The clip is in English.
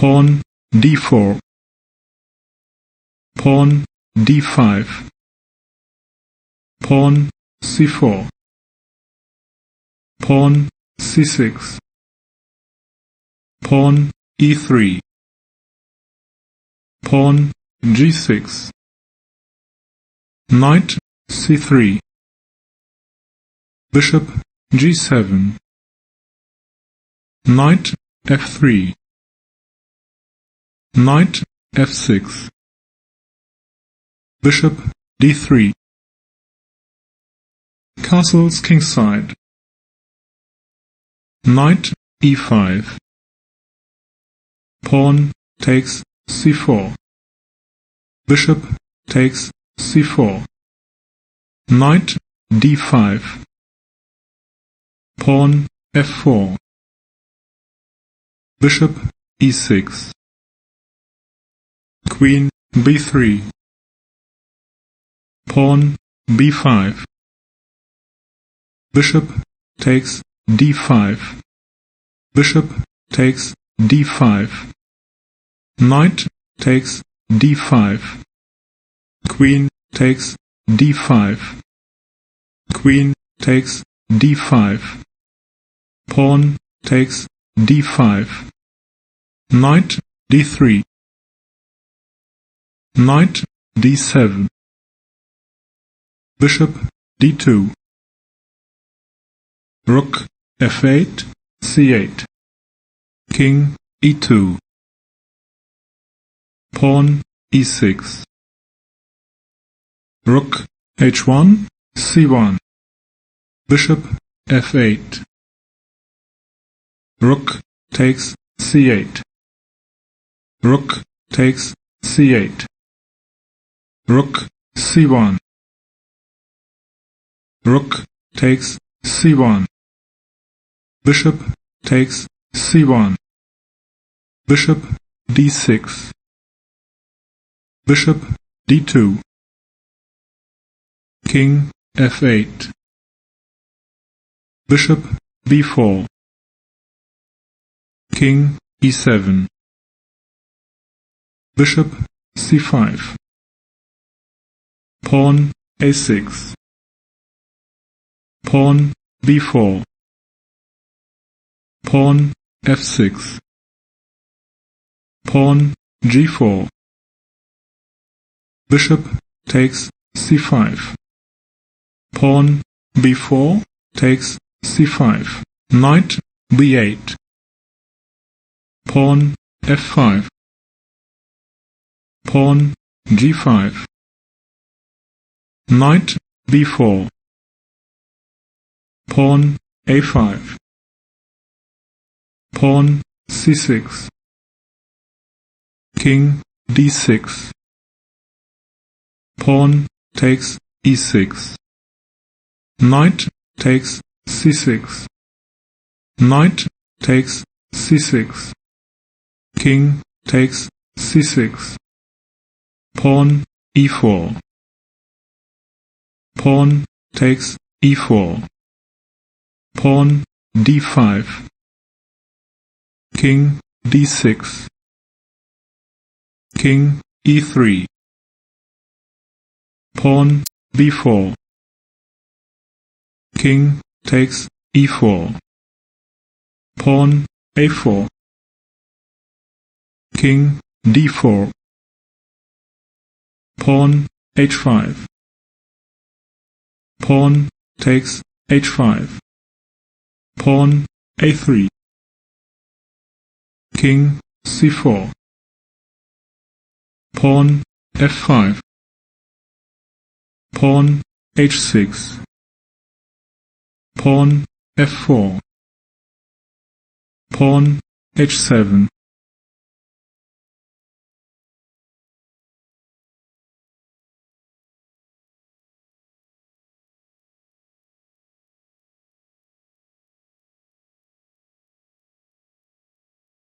pawn d4, pawn d5, pawn c4, pawn c6, pawn e3, pawn g6, knight c3, bishop g7, knight f3, knight f6, bishop d3, castles kingside, knight e5, pawn takes c4, bishop takes c4, knight d5, pawn f4, bishop e6, queen b3, pawn b5, bishop takes d5, bishop takes d5, knight takes d5, queen takes d5, queen takes d5, pawn takes d5, knight d3, knight d7, bishop d2, rook f8, c8, king e2, pawn e6, rook h1, c1, bishop f8, rook takes c8, rook takes c8, rook c1, rook takes c1, bishop takes c1, bishop d6, bishop d2, king f8, bishop b4, king e7, bishop c5, pawn a6, pawn b4, pawn f6, pawn g4, bishop takes c5, pawn b4 takes c5, knight b8, pawn f5, pawn g5, knight b4, pawn a5, pawn c6, king d6, pawn takes e6, knight takes c6, knight takes c6, king takes c6, pawn e4, pawn takes e4, pawn d5, king d6, king e3, pawn b4, king takes e4, pawn a4, king d4, pawn h5, pawn takes h5, pawn a3, king c4, pawn f5, pawn h6, pawn f4, pawn h7,